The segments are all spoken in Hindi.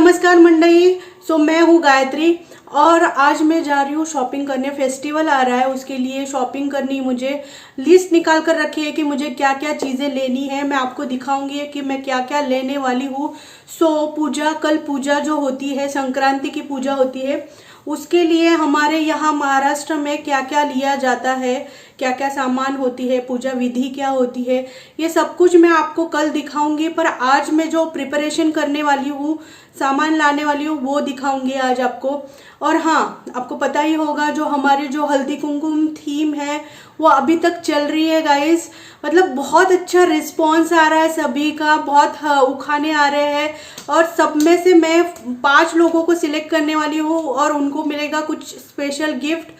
नमस्कार मंडली। मैं हूँ गायत्री और आज मैं जा रही हूँ शॉपिंग करने। फेस्टिवल आ रहा है, उसके लिए शॉपिंग करनी। मुझे लिस्ट निकाल कर रखी है कि मुझे क्या क्या चीज़ें लेनी है। मैं आपको दिखाऊंगी कि मैं क्या क्या लेने वाली हूँ। पूजा, कल पूजा जो होती है, संक्रांति की पूजा होती है, उसके लिए हमारे यहाँ महाराष्ट्र में क्या क्या लिया जाता है, क्या क्या सामान होती है, पूजा विधि क्या होती है, ये सब कुछ मैं आपको कल दिखाऊंगी। पर आज मैं जो प्रिपरेशन करने वाली हूँ, सामान लाने वाली हूँ, वो दिखाऊंगी आज आपको। और हाँ, आपको पता ही होगा जो हमारे जो हल्दी कुमकुम थीम है वो अभी तक चल रही है गाइस। मतलब बहुत अच्छा रिस्पॉन्स आ रहा है सभी का, बहुत उखाने आ रहे हैं। और सब में से मैं 5 लोगों को सिलेक्ट करने वाली हूँ और उनको मिलेगा कुछ स्पेशल गिफ्ट।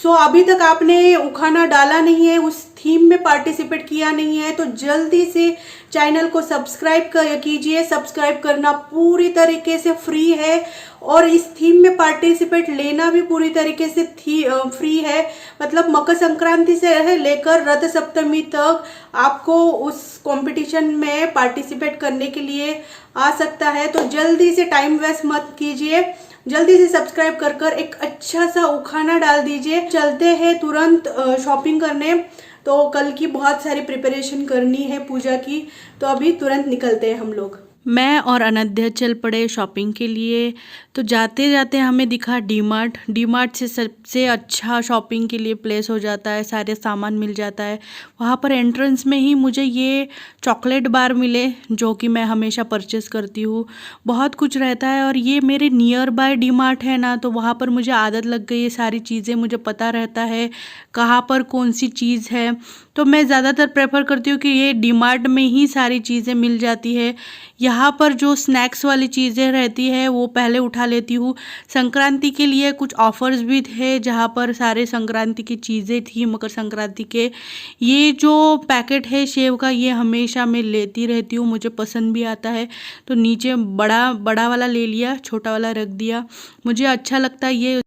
अभी तक आपने उखाना डाला नहीं है, उस थीम में पार्टिसिपेट किया नहीं है, तो जल्दी से चैनल को सब्सक्राइब कीजिए। सब्सक्राइब करना पूरी तरीके से फ्री है और इस थीम में पार्टिसिपेट लेना भी पूरी तरीके से फ्री है। मतलब मकर संक्रांति से लेकर रथ सप्तमी तक आपको उस कंपटीशन में पार्टिसिपेट करने के लिए आ सकता है। तो जल्दी से टाइम वेस्ट मत कीजिए, जल्दी से सब्सक्राइब कर एक अच्छा सा उखाना डाल दीजिए। चलते हैं तुरंत शॉपिंग करने। तो कल की बहुत सारी प्रिपरेशन करनी है पूजा की, तो अभी तुरंत निकलते हैं हम लोग। मैं और अनध्या चल पड़े शॉपिंग के लिए। तो जाते जाते हमें दिखा डी मार्ट। डी मार्ट से सबसे अच्छा शॉपिंग के लिए प्लेस हो जाता है, सारे सामान मिल जाता है। वहाँ पर एंट्रेंस में ही मुझे ये चॉकलेट बार मिले जो कि मैं हमेशा परचेस करती हूँ। बहुत कुछ रहता है और ये मेरे नियर बाय डी मार्ट है ना, तो वहाँ पर मुझे आदत लग गई है। सारी चीज़ें मुझे पता रहता है कहाँ पर कौन सी चीज़ है, तो मैं ज़्यादातर प्रेफर करती हूँ कि ये डी मार्ट में ही सारी चीज़ें मिल जाती है। यहाँ पर जो स्नैक्स वाली चीज़ें रहती है वो पहले उठा लेती हूँ। संक्रांति के लिए कुछ ऑफर्स भी थे जहाँ पर सारे संक्रांति की चीज़ें थी, मकर संक्रांति के। ये जो पैकेट है सेव का, ये हमेशा मैं लेती रहती हूँ, मुझे पसंद भी आता है। तो नीचे बड़ा बड़ा वाला ले लिया, छोटा वाला रख दिया, मुझे अच्छा लगता है ये।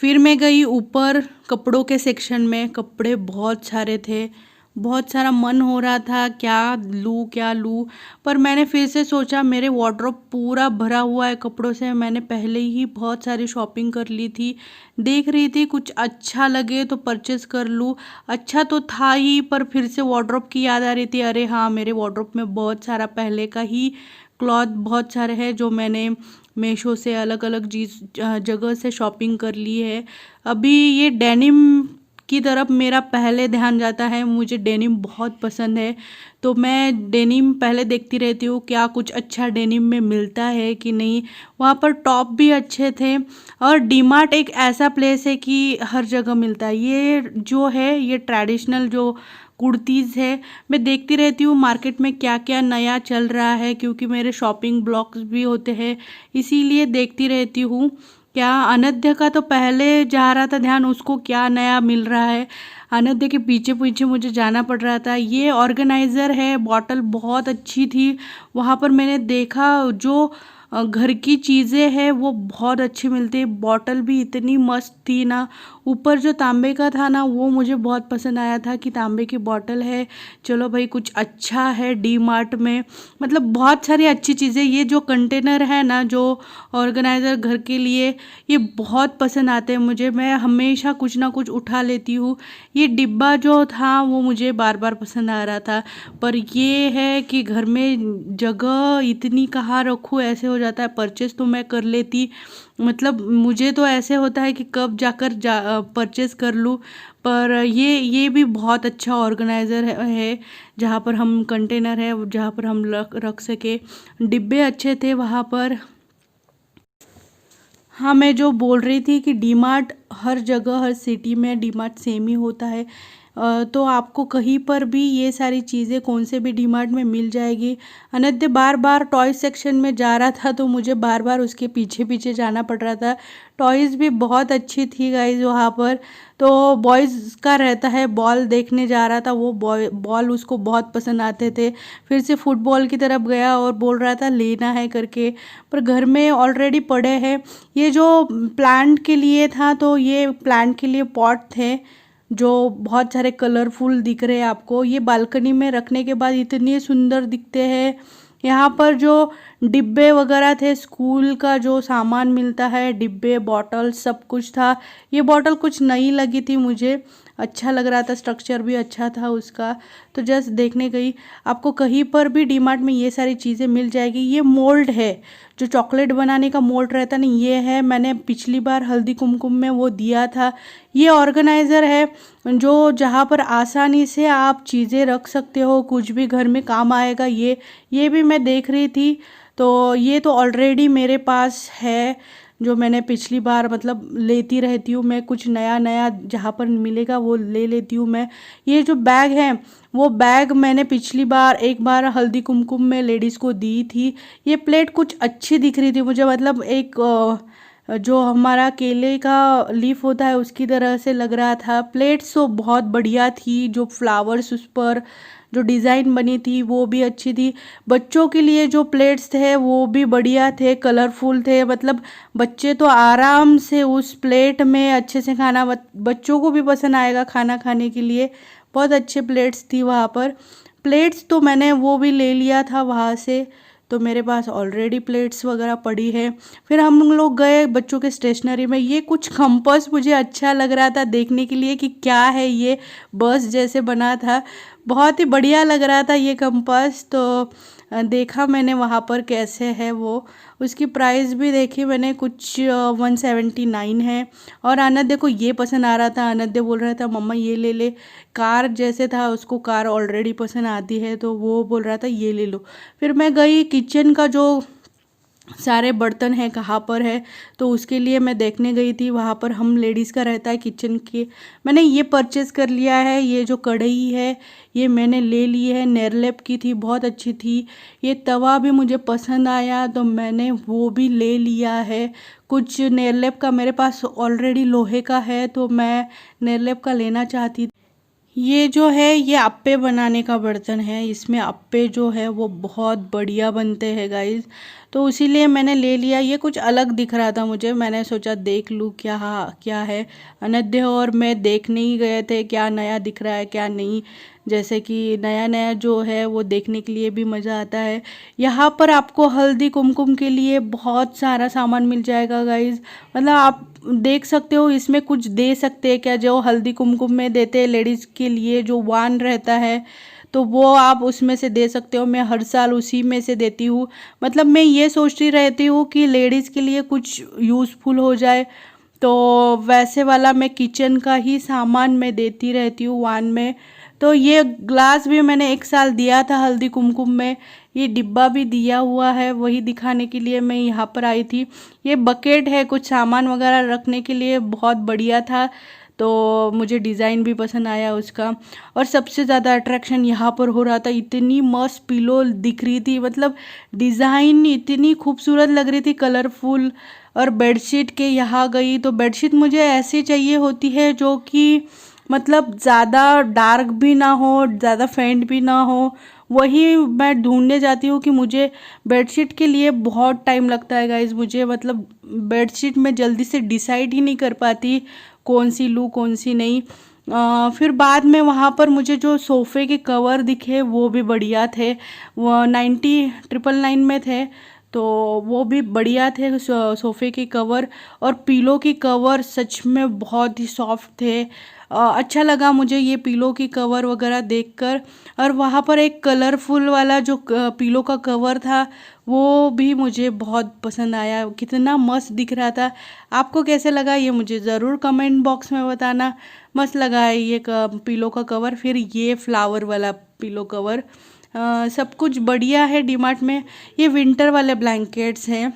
फिर मैं गई ऊपर कपड़ों के सेक्शन में। कपड़े बहुत सारे थे, बहुत सारा मन हो रहा था क्या लूँ, पर मैंने फिर से सोचा मेरे वार्डरोब पूरा भरा हुआ है कपड़ों से। मैंने पहले ही बहुत सारी शॉपिंग कर ली थी, देख रही थी कुछ अच्छा लगे तो परचेस कर लूँ। अच्छा तो था ही, पर फिर से वार्डरोब की याद आ रही थी। अरे हाँ, मेरे वार्डरोब में बहुत सारा पहले का ही क्लॉथ बहुत सारे हैं जो मैंने मीशो से अलग अलग जगह से शॉपिंग कर ली है। अभी ये डेनिम की तरफ मेरा पहले ध्यान जाता है, मुझे डेनिम बहुत पसंद है। तो मैं डेनिम पहले देखती रहती हूँ क्या कुछ अच्छा डेनिम में मिलता है कि नहीं। वहाँ पर टॉप भी अच्छे थे। और डी मार्ट एक ऐसा प्लेस है कि हर जगह मिलता है। ये जो है ये ट्रेडिशनल जो कुर्तीज़ है, मैं देखती रहती हूँ मार्केट में क्या क्या नया चल रहा है, क्योंकि मेरे शॉपिंग ब्लॉग्स भी होते हैं, इसीलिए देखती रहती हूँ। क्या अनध्या का तो पहले जा रहा था ध्यान, उसको क्या नया मिल रहा है। अनध्या के पीछे पीछे मुझे जाना पड़ रहा था। ये ऑर्गेनाइज़र है, बॉटल बहुत अच्छी थी। वहाँ पर मैंने देखा जो घर की चीज़ें हैं वो बहुत अच्छी मिलती है। बॉटल भी इतनी मस्त थी ना। ऊपर जो तांबे का था ना, वो मुझे बहुत पसंद आया था कि तांबे की बॉटल है, चलो भाई कुछ अच्छा है डी मार्ट में। मतलब बहुत सारी अच्छी चीज़ें। ये जो कंटेनर है ना, जो ऑर्गेनाइज़र घर के लिए, ये बहुत पसंद आते हैं मुझे। मैं हमेशा कुछ ना कुछ उठा लेती हूँ। ये डिब्बा जो था वो मुझे बार बार पसंद आ रहा था, पर ये है कि घर में जगह इतनी कहाँ रखूँ, ऐसे हो जाता है। परचेस तो मैं कर लेती, मतलब मुझे तो ऐसे होता है कि कब जाकर परचेस कर लूँ, पर ये भी बहुत अच्छा ऑर्गेनाइज़र है जहाँ पर हम कंटेनर है जहाँ पर हम रख सके। डिब्बे अच्छे थे वहाँ पर। हाँ, मैं जो बोल रही थी कि डी मार्ट हर जगह हर सिटी में डी मार्ट सेम ही होता है। तो आपको कहीं पर भी ये सारी चीज़ें कौन से भी डी मार्ट में मिल जाएगी। अनद्य बार बार टॉय सेक्शन में जा रहा था तो मुझे बार बार उसके पीछे पीछे जाना पड़ रहा था। टॉयज़ भी बहुत अच्छी थी गाइज वहाँ पर। तो बॉयज़ का रहता है, बॉल देखने जा रहा था, वो बॉल उसको बहुत पसंद आते थे। फिर से फुटबॉल की तरफ गया और बोल रहा था लेना है करके, पर घर में ऑलरेडी पड़े हैं। ये जो प्लांट के लिए था, तो ये प्लांट के लिए पॉट थे जो बहुत सारे कलरफुल दिख रहे हैं आपको। ये बालकनी में रखने के बाद इतने सुंदर दिखते हैं यहाँ पर जो डिब्बे वगैरह थे, स्कूल का जो सामान मिलता है, डिब्बे बॉटल सब कुछ था। ये बॉटल कुछ नई लगी थी मुझे, अच्छा लग रहा था, स्ट्रक्चर भी अच्छा था उसका, तो जस्ट देखने गई। आपको कहीं पर भी डी मार्ट में ये सारी चीज़ें मिल जाएगी। ये मोल्ड है, जो चॉकलेट बनाने का मोल्ड रहता है ना, ये है। मैंने पिछली बार हल्दी कुमकुम में वो दिया था। ये ऑर्गेनाइज़र है जो जहाँ पर आसानी से आप चीज़ें रख सकते हो, कुछ भी घर में काम आएगा। ये भी मैं देख रही थी, तो ये तो ऑलरेडी मेरे पास है, जो मैंने पिछली बार मतलब लेती रहती हूँ मैं, कुछ नया नया जहाँ पर मिलेगा वो ले लेती हूँ मैं। ये जो बैग है, वो बैग मैंने पिछली बार एक बार हल्दी कुमकुम में लेडीज़ को दी थी। ये प्लेट कुछ अच्छी दिख रही थी मुझे, मतलब एक जो हमारा केले का लीफ होता है उसकी तरह से लग रहा था। प्लेट्स तो बहुत बढ़िया थी, जो फ्लावर्स उस पर जो डिज़ाइन बनी थी वो भी अच्छी थी। बच्चों के लिए जो प्लेट्स थे वो भी बढ़िया थे, कलरफुल थे, मतलब बच्चे तो आराम से उस प्लेट में अच्छे से खाना, बच्चों को भी पसंद आएगा खाना खाने के लिए। बहुत अच्छे प्लेट्स थी वहाँ पर। प्लेट्स तो मैंने वो भी ले लिया था वहाँ से, तो मेरे पास ऑलरेडी प्लेट्स वगैरह पड़ी है। फिर हम लोग गए बच्चों के स्टेशनरी में। ये कुछ कंपास मुझे अच्छा लग रहा था देखने के लिए कि क्या है, ये बस जैसे बना था, बहुत ही बढ़िया लग रहा था ये कंपास। तो देखा मैंने वहाँ पर कैसे है वो, उसकी प्राइस भी देखी मैंने, कुछ 179 है। और आनंद को ये पसंद आ रहा था, आनंद बोल रहा था मम्मा ये ले ले, कार जैसे था, उसको कार ऑलरेडी पसंद आती है, तो वो बोल रहा था ये ले लो। फिर मैं गई किचन का जो सारे बर्तन हैं कहाँ पर है, तो उसके लिए मैं देखने गई थी। वहाँ पर हम लेडीज़ का रहता है किचन के। मैंने ये परचेज़ कर लिया है, ये जो कढ़ाई है ये मैंने ले ली है, नेरलेप की थी, बहुत अच्छी थी। ये तवा भी मुझे पसंद आया तो मैंने वो भी ले लिया है। कुछ नेरलेप का मेरे पास ऑलरेडी लोहे का है, तो मैं नेरलेप का लेना चाहती। ये जो है ये अप्पे बनाने का बर्तन है, इसमें अप्पे जो है वो बहुत बढ़िया बनते हैं गाइस, तो इसीलिए मैंने ले लिया। ये कुछ अलग दिख रहा था मुझे, मैंने सोचा देख लूँ क्या क्या है। अनद्य और मैं देखने ही गए थे क्या नया दिख रहा है क्या नहीं, जैसे कि नया नया जो है वो देखने के लिए भी मज़ा आता है। यहाँ पर आपको हल्दी कुमकुम के लिए बहुत सारा सामान मिल जाएगा गाइस, मतलब आप देख सकते हो। इसमें कुछ दे सकते हैं क्या, जो हल्दी कुमकुम में देते हैं लेडीज़ के लिए, जो वान रहता है, तो वो आप उसमें से दे सकते हो। मैं हर साल उसी में से देती हूँ, मतलब मैं ये सोचती रहती हूँ कि लेडीज़ के लिए कुछ यूज़फुल हो जाए, तो वैसे वाला मैं किचन का ही सामान मैं देती रहती हूँ वान में। तो ये ग्लास भी मैंने एक साल दिया था हल्दी कुमकुम में, ये डिब्बा भी दिया हुआ है, वही दिखाने के लिए मैं यहाँ पर आई थी। ये बकेट है कुछ सामान वगैरह रखने के लिए, बहुत बढ़िया था, तो मुझे डिज़ाइन भी पसंद आया उसका। और सबसे ज़्यादा अट्रैक्शन यहाँ पर हो रहा था, इतनी मस्त पिलो दिख रही थी, मतलब डिज़ाइन इतनी खूबसूरत लग रही थी, कलरफुल। और बेडशीट के यहाँ गई तो बेडशीट मुझे ऐसी चाहिए होती है जो कि मतलब ज़्यादा डार्क भी ना हो, ज़्यादा फेंट भी ना हो, वही मैं ढूंढने जाती हूँ कि मुझे बेडशीट के लिए बहुत टाइम लगता है गाइज। मुझे मतलब बेडशीट में जल्दी से डिसाइड ही नहीं कर पाती कौन सी लूँ कौन सी नहीं। फिर बाद में वहाँ पर मुझे जो सोफ़े के कवर दिखे वो भी बढ़िया थे, वो 90999 में थे, तो वो भी बढ़िया थे सोफ़े के कवर। और पीलो की कवर सच में बहुत ही सॉफ्ट थे, अच्छा लगा मुझे ये पीलो की कवर वगैरह देखकर। और वहाँ पर एक कलरफुल वाला जो पीलो का कवर था वो भी मुझे बहुत पसंद आया, कितना मस्त दिख रहा था। आपको कैसे लगा ये मुझे ज़रूर कमेंट बॉक्स में बताना। मस्त लगा है ये पीलो का कवर। फिर ये फ्लावर वाला पीलो कवर, सब कुछ बढ़िया है डीमार्ट में। ये विंटर वाले ब्लैंकेट्स हैं।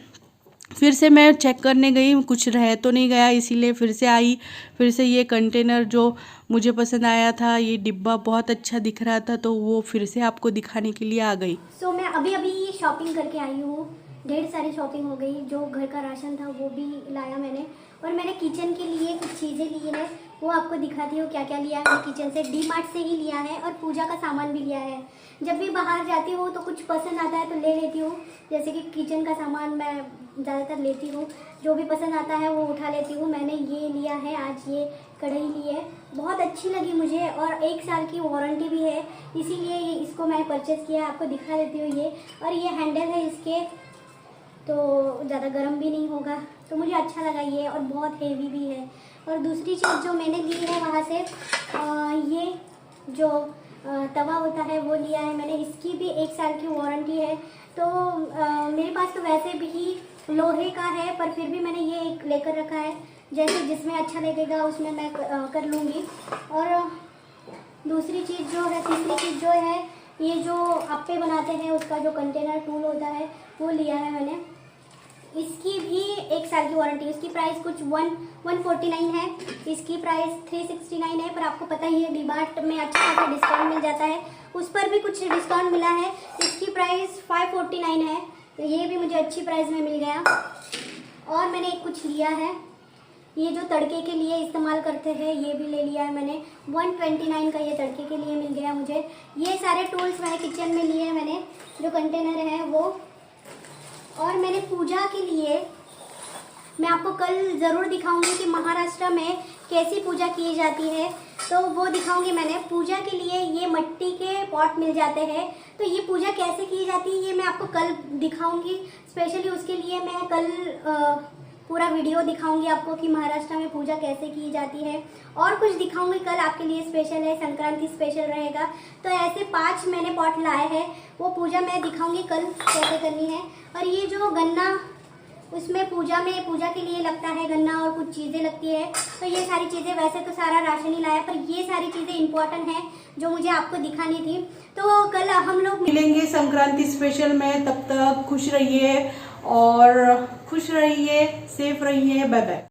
फिर से मैं चेक करने गई, कुछ रह तो नहीं गया, इसीलिए फिर से आई। फिर से ये कंटेनर जो मुझे पसंद आया था, ये डिब्बा बहुत अच्छा दिख रहा था, तो वो फिर से आपको दिखाने के लिए आ गई। मैं अभी शॉपिंग करके आई हूँ। ढेर सारी शॉपिंग हो गई। जो घर का राशन था वो भी लाया मैंने, और मैंने किचन के लिए कुछ चीज़ें ली है, वो आपको दिखाती हूँ क्या क्या लिया है। मैंने किचन से डी-मार्ट से ही लिया है और पूजा का सामान भी लिया है। जब भी बाहर जाती हूँ तो कुछ पसंद आता है तो ले लेती हूँ, जैसे कि किचन का सामान मैं ज़्यादातर लेती हूँ, जो भी पसंद आता है वो उठा लेती हूँ। मैंने ये लिया है आज, ये कढ़ाई ली है, बहुत अच्छी लगी मुझे और 1 साल की वारंटी भी है, इसीलिए इसको मैं परचेज़ किया। आपको दिखा देती हूँ ये, और ये हैंडल है इसके, तो ज़्यादा गर्म भी नहीं होगा, तो मुझे अच्छा लगा ये, और बहुत हेवी भी है। और दूसरी चीज़ जो मैंने ली है वहाँ से ये जो तवा होता है वो लिया है मैंने, इसकी भी 1 साल की वारंटी है। तो मेरे पास तो वैसे भी लोहे का है, पर फिर भी मैंने ये एक लेकर रखा है, जैसे जिसमें अच्छा लगेगा उसमें मैं कर लूँगी। और दूसरी चीज़ जो है, तीसरी चीज़ जो है, ये जो अप्पे बनाते हैं उसका जो कंटेनर टूल होता है वो लिया है मैंने, इसकी भी 1 साल की वारंटी। इसकी प्राइस कुछ 149 है, इसकी प्राइस 369 है, पर आपको पता ही है डी-मार्ट में अच्छा खासा डिस्काउंट मिल जाता है, उस पर भी कुछ डिस्काउंट मिला है। इसकी प्राइस 549 है, तो ये भी मुझे अच्छी प्राइस में मिल गया। और मैंने एक कुछ लिया है, ये जो तड़के के लिए इस्तेमाल करते हैं, ये भी ले लिया है मैंने, 129 का ये तड़के के लिए मिल गया मुझे। ये सारे टूल्स मैंने किचन में लिए हैं मैंने, जो कंटेनर है वो। और मैंने पूजा के लिए, मैं आपको कल ज़रूर दिखाऊंगी कि महाराष्ट्र में कैसी पूजा की जाती है, तो वो दिखाऊंगी मैंने। पूजा के लिए ये मिट्टी के पॉट मिल जाते हैं, तो ये पूजा कैसे की जाती है ये मैं आपको कल दिखाऊंगी। स्पेशली उसके लिए मैं कल पूरा वीडियो दिखाऊंगी आपको कि महाराष्ट्र में पूजा कैसे की जाती है, और कुछ दिखाऊंगी कल आपके लिए स्पेशल है, संक्रांति स्पेशल रहेगा। तो ऐसे 5 मैंने पॉट लाए हैं, वो पूजा मैं दिखाऊंगी कल कैसे करनी है। और ये जो गन्ना, उसमें पूजा के लिए लगता है गन्ना, और कुछ चीज़ें लगती है, तो ये सारी चीज़ें, वैसे तो सारा राशन ही लाया, पर ये सारी चीज़ें इंपॉर्टेंट हैं जो मुझे आपको दिखानी थी। तो कल हम लोग मिलेंगे संक्रांति स्पेशल में, तब तक खुश रहिए और खुश रहिए, सेफ रहिए, बाय बाय।